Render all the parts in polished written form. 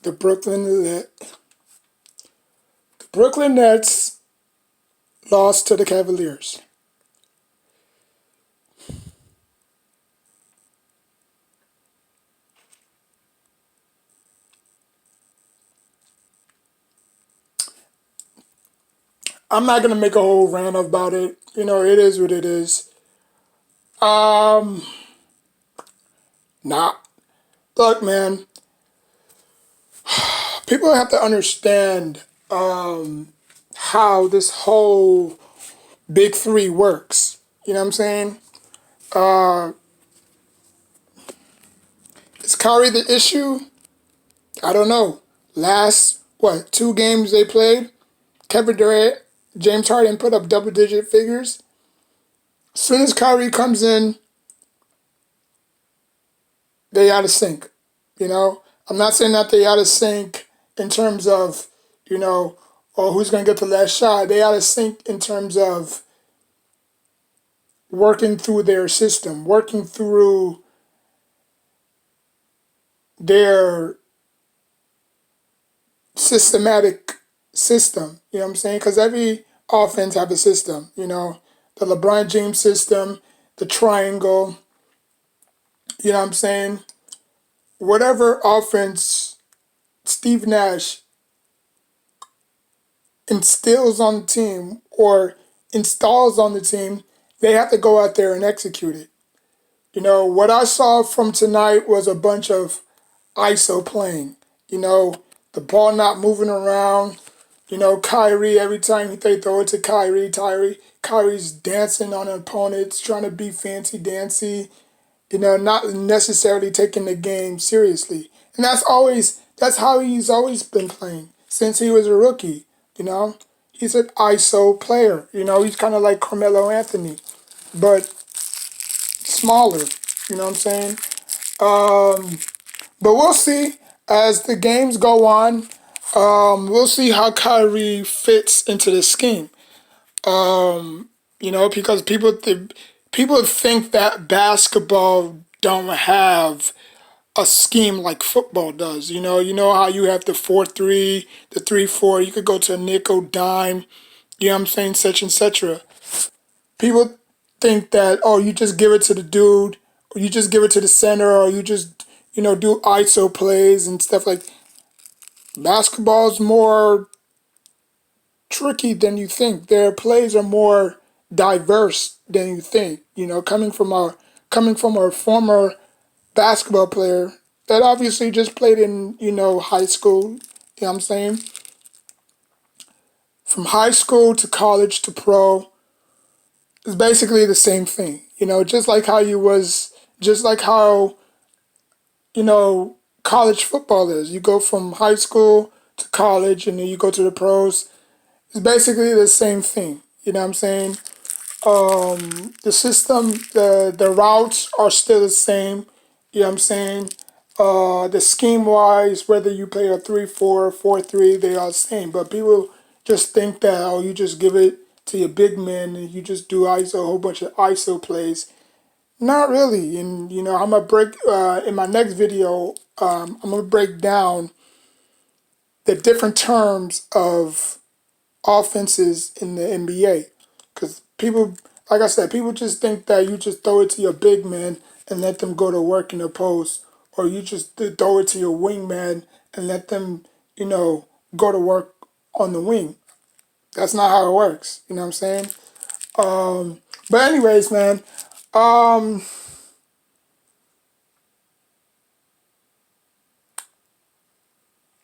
The Brooklyn Nets lost to the Cavaliers. I'm not gonna make a whole rant about it. It is what it is. Um, nah. Look, man. People have to understand how this whole big three works. You know what I'm saying? Uh, is Kyrie the issue? I don't know. Last two games they played, Kevin Durant, James Harden put up double-digit figures. As soon as Kyrie comes in, they out of sync. I'm not saying that they out of sync in terms of, or who's going to get the last shot. They out of sync in terms of working through their system, working through their systematic system. You know what I'm saying? Because every offense have a system. The LeBron James system, the triangle. You know what I'm saying? Whatever offense Steve Nash instills on the team or installs on the team, they have to go out there and execute it. What I saw from tonight was a bunch of ISO playing. The ball not moving around. Kyrie, every time they throw it to Kyrie's dancing on opponents, trying to be fancy dancy, not necessarily taking the game seriously. And that's how he's always been playing since he was a rookie. You know, he's an ISO player. He's kind of like Carmelo Anthony, but smaller. You know what I'm saying? But we'll see as the games go on. We'll see how Kyrie fits into the scheme. Because people think that basketball don't have a scheme like football does. You know how you have the 4-3, the 3-4. You could go to a nickel dime. You know what I'm saying, such and cetera. People think that you just give it to the dude, or you just give it to the center, or you just do ISO plays and stuff like. Basketball's more tricky than you think. Their plays are more diverse than you think. Coming from a former basketball player that obviously just played in high school. You know what I'm saying? From high school to college to pro, it's basically the same thing. Just like how college football is. You go from high school to college, and then you go to the pros. It's basically the same thing. You know what I'm saying? The system, the routes are still the same. You know what I'm saying? The scheme wise, whether you play a 3-4, 4-3, they are the same. But people just think that you just give it to your big men and you just do ISO, a whole bunch of ISO plays. Not really. And I'm gonna break in my next video. I'm gonna break down the different terms of offenses in the NBA. Because people, like I said, people just think that you just throw it to your big man and let them go to work in the post, or you just throw it to your wingman and let them, go to work on the wing. That's not how it works. You know what I'm saying? But anyways, man, um,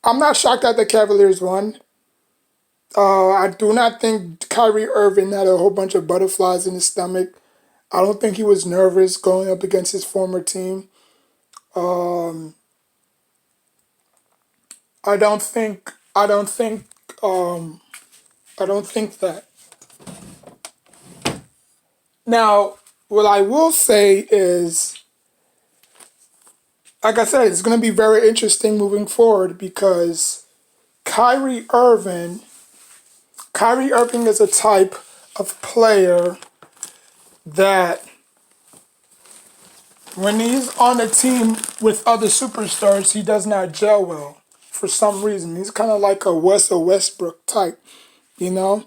I'm not shocked that the Cavaliers won. I do not think Kyrie Irving had a whole bunch of butterflies in his stomach. I don't think he was nervous going up against his former team. Um, I don't think. I don't think. Um, I don't think that. Now, what I will say is, like I said, it's going to be very interesting moving forward because Kyrie Irving. Kyrie Irving is a type of player that when he's on a team with other superstars, he does not gel well. for some reason. He's kind of like a Westbrook type, you know?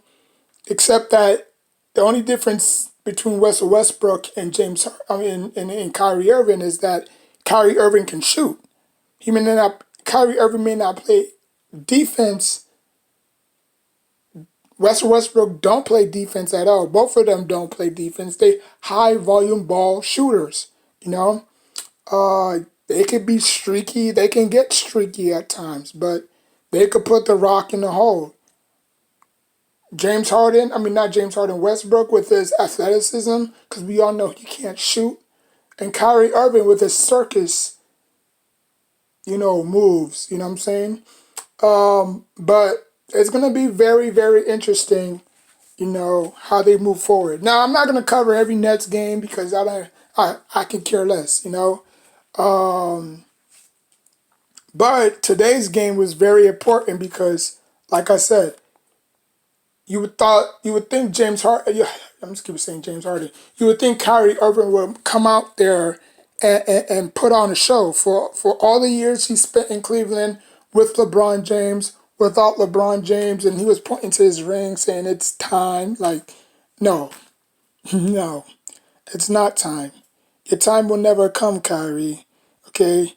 Except that the only difference between Westbrook and and Kyrie Irving is that Kyrie Irving can shoot. Kyrie Irving may not play defense. Westbrook don't play defense at all. Both of them don't play defense. They high volume ball shooters. You know, they could be streaky. They can get streaky at times, but they could put the rock in the hole. Not James Harden, Westbrook with his athleticism, because we all know he can't shoot, and Kyrie Irving with his circus, moves. You know what I'm saying? But it's gonna be very, very interesting, how they move forward. Now, I'm not gonna cover every Nets game because I can care less, But today's game was very important because, like I said, you would think James Harden. Yeah, I'm just keep saying James Harden. You would think Kyrie Irving would come out there and put on a show for all the years he spent in Cleveland with LeBron James, without LeBron James, and he was pointing to his ring saying it's time. Like, no, no, it's not time. Your time will never come, Kyrie. Okay,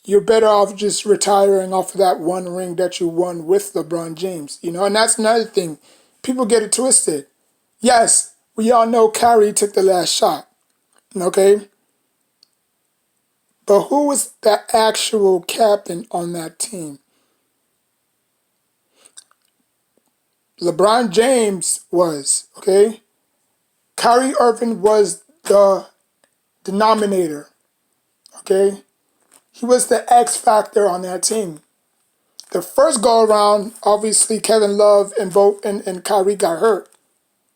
you're better off just retiring off of that one ring that you won with LeBron James. And that's another thing. People get it twisted. Yes, we all know Kyrie took the last shot. Okay? But who was the actual captain on that team? LeBron James was, okay? Kyrie Irving was the denominator, okay? He was the X factor on that team. The first go around, obviously Kevin Love and Kyrie got hurt.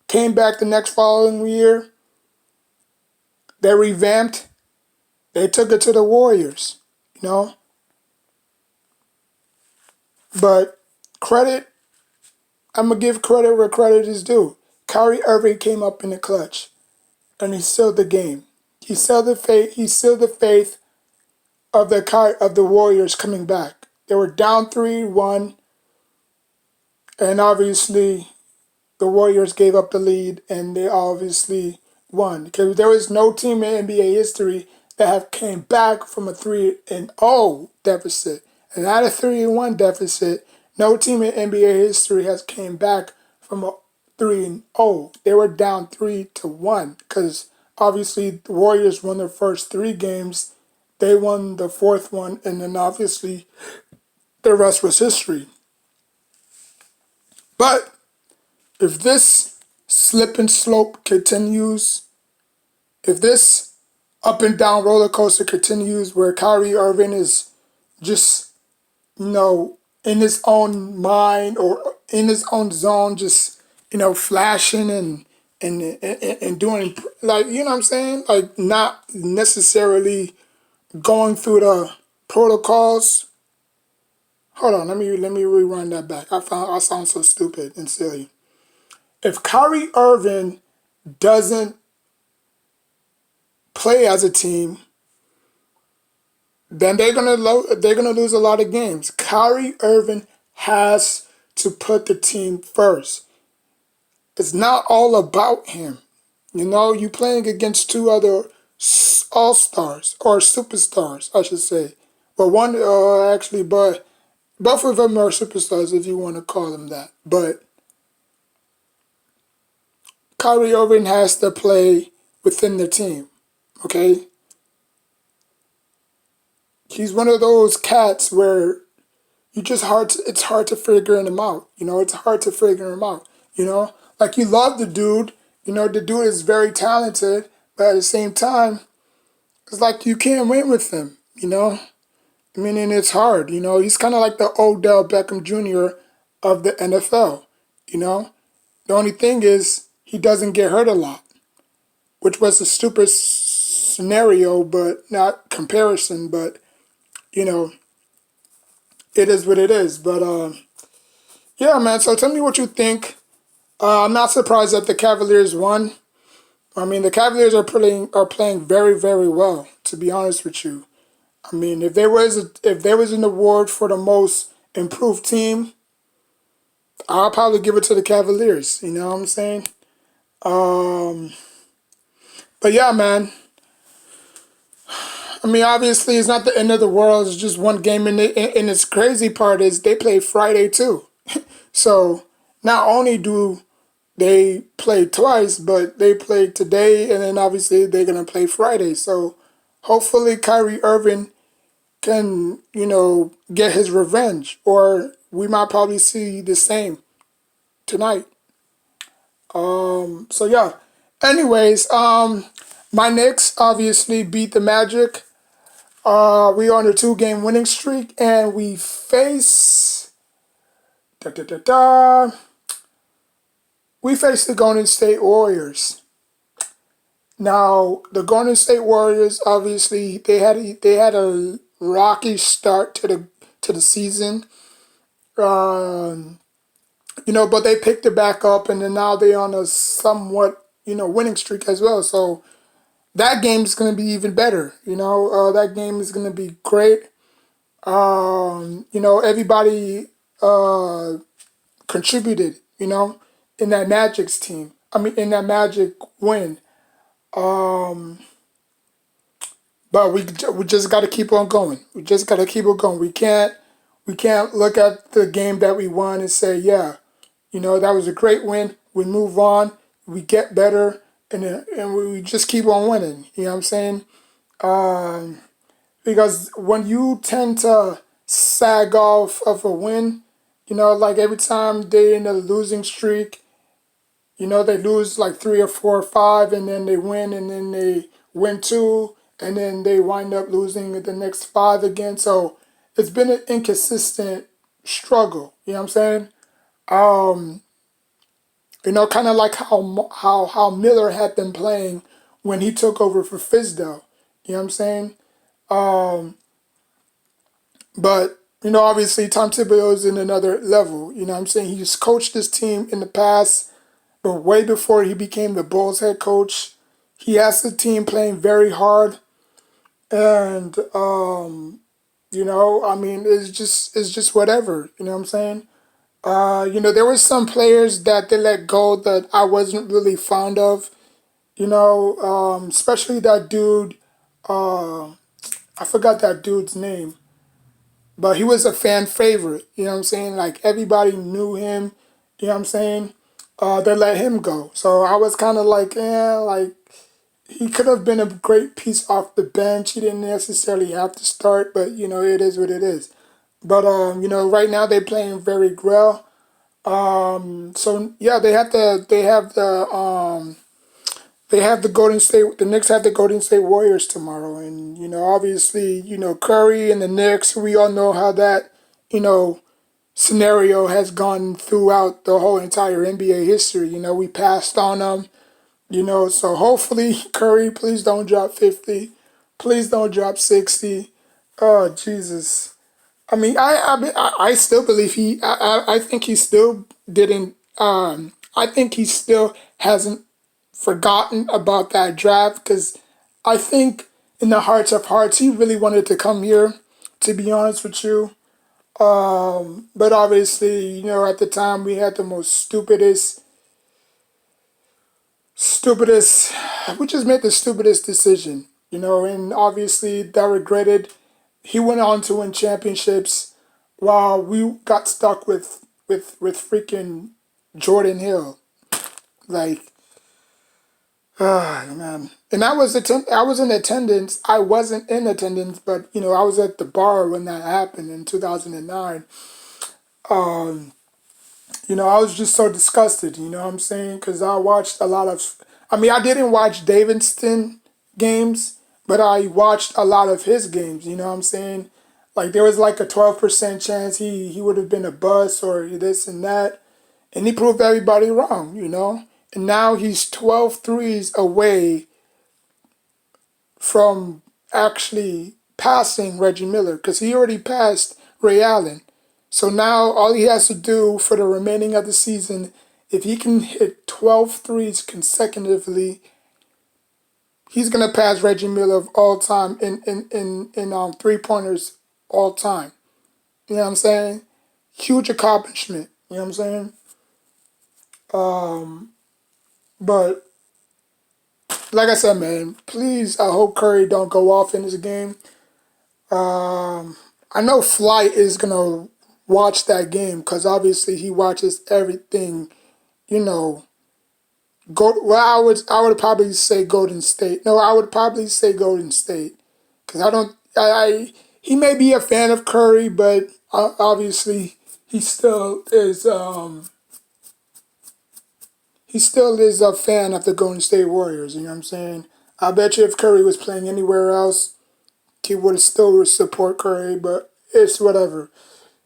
Came back the next following year. They revamped. They took it to the Warriors, But I'm gonna give credit where credit is due. Kyrie Irving came up in the clutch, and he sealed the game. He sealed the faith. He sealed the faith of the Warriors coming back. They were down 3-1, and obviously the Warriors gave up the lead, and they obviously won. Because there was no team in NBA history that have came back from a 3-0 deficit. And not a 3-1 deficit. No team in NBA history has came back from a 3-0. They were down 3-1 because obviously the Warriors won their first three games. They won the fourth one, and then obviously the rest was history. But if this slip and slope continues, if this up and down roller coaster continues where Kyrie Irving is just, in his own mind or in his own zone, just, flashing and doing, like, you know what I'm saying? Like, not necessarily going through the protocols. Hold on, let me rewind that back. I sound so stupid and silly. If Kyrie Irving doesn't play as a team, then they're gonna lose a lot of games. Kyrie Irving has to put the team first. It's not all about him. You playing against two other all-stars or superstars, I should say. But but both of them are superstars if you want to call them that. But Kyrie Irving has to play within the team, okay? He's one of those cats where it's hard to figure him out. It's hard to figure him out. Like you love the dude. The dude is very talented, but at the same time, it's like you can't win with him. And it's hard. He's kind of like the Odell Beckham Jr. of the NFL. The only thing is he doesn't get hurt a lot, which was a stupid scenario, but not comparison. But it is what it is. But yeah, man. So tell me what you think. I'm not surprised that the Cavaliers won. The Cavaliers are playing very, very well, to be honest with you. I mean, if there was an award for the most improved team, I'll probably give it to the Cavaliers. You know what I'm saying? Um, but yeah, man. I mean, obviously, it's not the end of the world. It's just one game, and its crazy part is they play Friday too. So not only do they play twice, but they played today, and then obviously they're gonna play Friday. So hopefully, Kyrie Irving can get his revenge, or we might probably see the same tonight. So yeah. Anyways, my Knicks obviously beat the Magic. We on a 2-game winning streak, and we face da, da, da, da, we face the Golden State Warriors. Now, the Golden State Warriors obviously they had a rocky start to the season. Um, but they picked it back up, and then now they're on a somewhat winning streak as well. So that game is going to be even better. That game is going to be great. Everybody contributed, in that Magic's team. I mean, in that Magic win. Um, but we just got to keep on going. We just got to keep on going. We can't look at the game that we won and say, yeah, that was a great win. We move on. We get better, and we just keep on winning. You know what I'm saying? Um, because when you tend to sag off of a win, like every time they in a losing streak, they lose like three or four or five, and then they win, and then they win two, and then they wind up losing the next five again. So it's been an inconsistent struggle. You know what I'm saying? Um, kind of like how Miller had been playing when he took over for Fizdale. You know what I'm saying? Um, but obviously Tom Thibodeau is in another level. You know what I'm saying? He's coached this team in the past, but way before he became the Bulls head coach. He has the team playing very hard, and I mean, it's just whatever. You know what I'm saying? There were some players that they let go that I wasn't really fond of. Especially that dude. Uh, I forgot that dude's name, but he was a fan favorite. You know what I'm saying? Like everybody knew him. You know what I'm saying? They let him go, so I was kind of like, yeah, like he could have been a great piece off the bench. He didn't necessarily have to start, but it is what it is. But right now they're playing very well. So yeah, they have the Golden State. The Knicks have the Golden State Warriors tomorrow, and obviously, Curry and the Knicks. We all know how that you know scenario has gone throughout the whole entire NBA history. We passed on them. So hopefully Curry, please don't drop 50. Please don't drop 60. Oh Jesus. I mean, I still believe I think he still didn't. I think he still hasn't forgotten about that draft, because I think in the hearts of hearts he really wanted to come here. To be honest with you, but obviously, at the time we had the most stupidest, we just made the stupidest decision. And obviously that regretted. He went on to win championships, while we got stuck with freaking Jordan Hill. Like, man. And I was in attendance. I wasn't in attendance, but I was at the bar when that happened in 2009. Um, I was just so disgusted. You know what I'm saying? Because I watched a lot of. I mean, I didn't watch Davidson games, but I watched a lot of his games. You know what I'm saying? Like there was like a 12% chance he would have been a bust or this and that, and he proved everybody wrong. And now he's 12 threes away from actually passing Reggie Miller, because he already passed Ray Allen. So now all he has to do for the remaining of the season, if he can hit 12 threes consecutively, He's gonna pass Reggie Miller of all time in 3 pointers all time. You know what I'm saying? Huge accomplishment. You know what I'm saying? Um, but like I said, man, please, I hope Curry don't go off in this game. I know Flight is gonna watch that game because obviously he watches everything. You know, I would probably say Golden State. No, I would probably say Golden State because I don't. He may be a fan of Curry, but obviously he still is. He still is a fan of the Golden State Warriors. You know what I'm saying? I bet you if Curry was playing anywhere else, he would still support Curry. But it's whatever.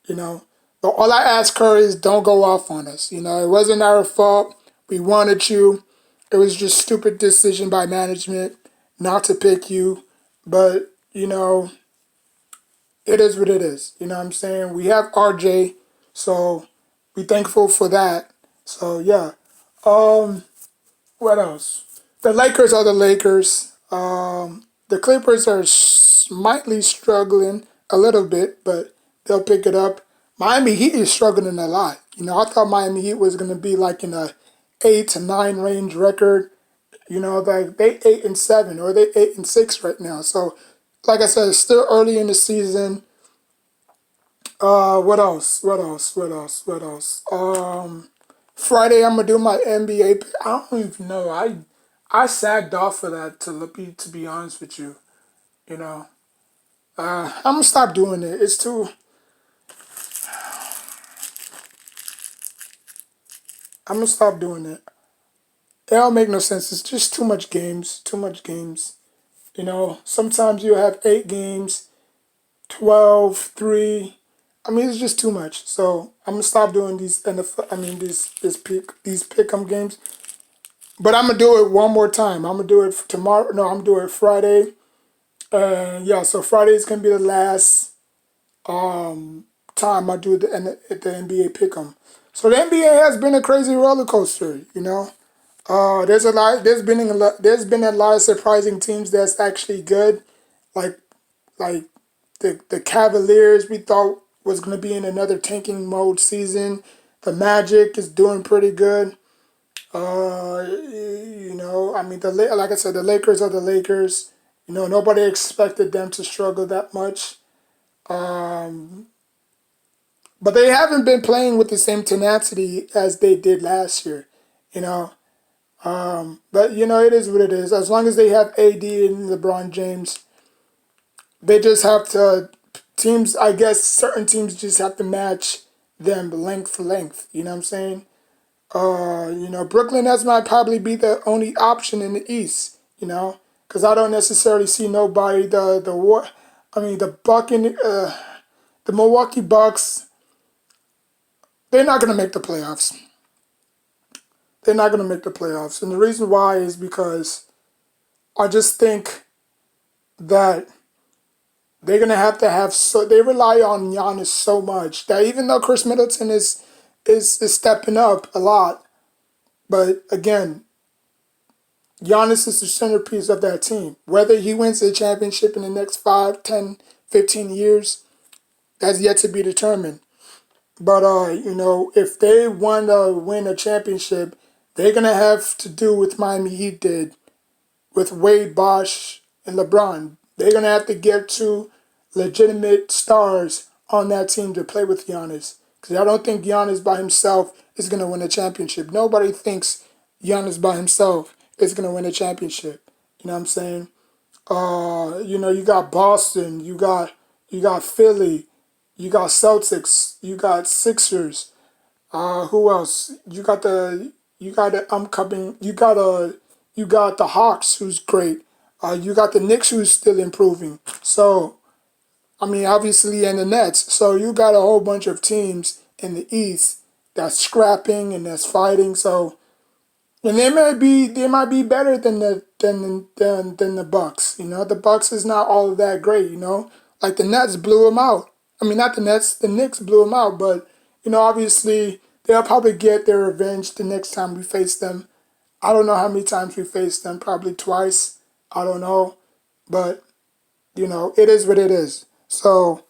You know. But all I ask Curry is don't go off on us. You know, it wasn't our fault. We wanted you. It was just stupid decision by management not to pick you. But, it is what it is. You know what I'm saying? We have RJ, so be thankful for that. So yeah. Um, what else? The Lakers are the Lakers. The Clippers are slightly struggling a little bit, but they'll pick it up. Miami Heat is struggling a lot. I thought Miami Heat was gonna be like in a 8 to 9 range record. Like they 8-7 or they 8-6 right now. So, like I said, it's still early in the season. What else? What else? What else? What else? Friday I'm gonna do my NBA. I don't even know. I sagged off of that to be honest with you. You know. I'm gonna stop doing it. It's too. I'm gonna stop doing it. It don't make no sense. It's just too much games. Too much games. Sometimes you have 8 games, 12, 3. I mean, it's just too much. So I'm gonna stop doing these NFL. I mean, these pick'em games. But I'm gonna do it one more time. I'm gonna do it tomorrow. No, I'm gonna do it Friday. Yeah. So Friday is gonna be the last time I do the NBA pick'em. So the NBA has been a crazy roller coaster. There's a lot. There's been a lot of surprising teams that's actually good, like like the Cavaliers. We thought was going to be in another tanking mode season. The Magic is doing pretty good. I mean like I said, the Lakers are the Lakers. Nobody expected them to struggle that much. But they haven't been playing with the same tenacity as they did last year. You know, but it is what it is. As long as they have AD and LeBron James, they just have to. Teams, I guess, certain teams just have to match them length for length. You know what I'm saying? Brooklyn has might probably be the only option in the East. Because I don't necessarily see nobody. I mean the Milwaukee Bucks. They're not gonna make the playoffs. They're not gonna make the playoffs, and the reason why is because I just think that they're gonna have to have so they rely on Giannis so much that even though Chris Middleton is stepping up a lot, but again, Giannis is the centerpiece of that team. Whether he wins the championship in the next 5, 10, 15 years, that's yet to be determined. But if they want to win a championship, they're gonna have to do what Miami Heat did with Wade, Bosh, and LeBron. They're gonna have to get two legitimate stars on that team to play with Giannis. Because I don't think Giannis by himself is gonna win a championship. Nobody thinks Giannis by himself is gonna win a championship. You know what I'm saying? You got Boston, you got Philly, you got Celtics, you got Sixers. Who else? You got the upcoming. You got the Hawks, who's great. You got the Knicks, who's still improving. So I mean, obviously, and the Nets. So you got a whole bunch of teams in the East that's scrapping and that's fighting. So and they might be better than the Bucks. The Bucks is not all that great. Like the Nets blew them out. I mean, not the Nets. The Knicks blew them out. But obviously they'll probably get their revenge the next time we face them. I don't know how many times we faced them. Probably twice. I don't know, but it is what it is. So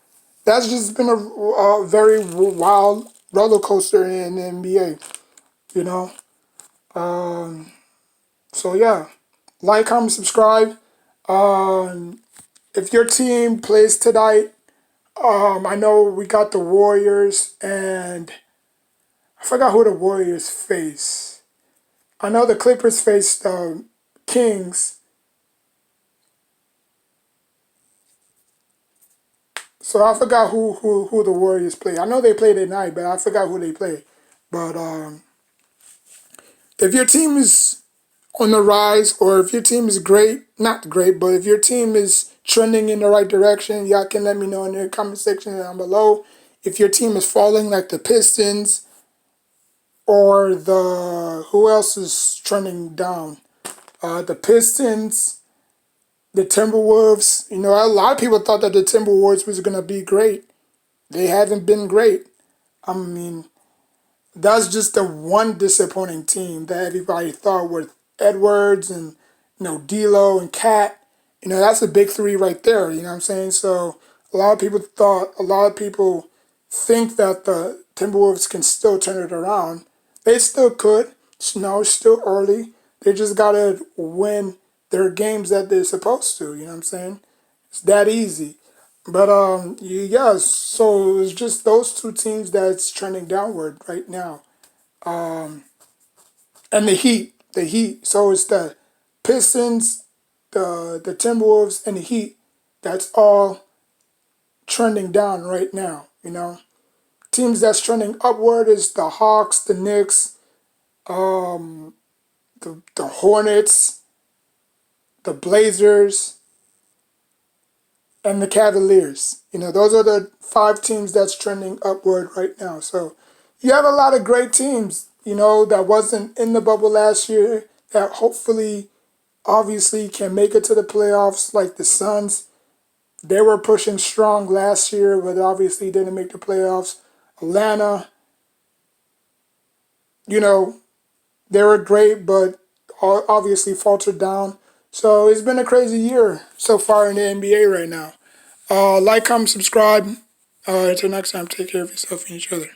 that's just been a very wild roller coaster in the NBA. You know, so yeah, like, comment, subscribe. Um, if your team plays tonight, I know we got the Warriors, and I forgot who the Warriors face. I know the Clippers faced the Kings. So I forgot who the Warriors play. I know they played at night, but I forgot who they play. But if your team is on the rise, or if your team is great, not great, but if your team is trending in the right direction, y'all can let me know in the comment section down below. If your team is falling, like the Pistons, or who else is trending down? The Pistons, the Timberwolves. A lot of people thought that the Timberwolves was gonna be great. They haven't been great. I mean, that's just the one disappointing team that everybody thought with Edwards and D'Lo and Cat. That's a big three right there. You know what I'm saying? So a lot of people think that the Timberwolves can still turn it around. They still could. It's still early. They just gotta win their games that they're supposed to. You know what I'm saying? It's that easy. But yeah, so it's just those two teams that's trending downward right now. And the Heat. So it's the Pistons, the Timberwolves, and the Heat. That's all trending down right now. Teams that's trending upward is the Hawks, the Knicks, the Hornets, the Blazers, and the Cavaliers. Those are the five teams that's trending upward right now. So you have a lot of great teams, that wasn't in the bubble last year, that hopefully, obviously, can make it to the playoffs, like the Suns. They were pushing strong last year, but obviously didn't make the playoffs. Atlanta, you know, they were great, but obviously faltered down. So it's been a crazy year so far in the NBA right now. Like, comment, subscribe. Until next time, take care of yourself and each other.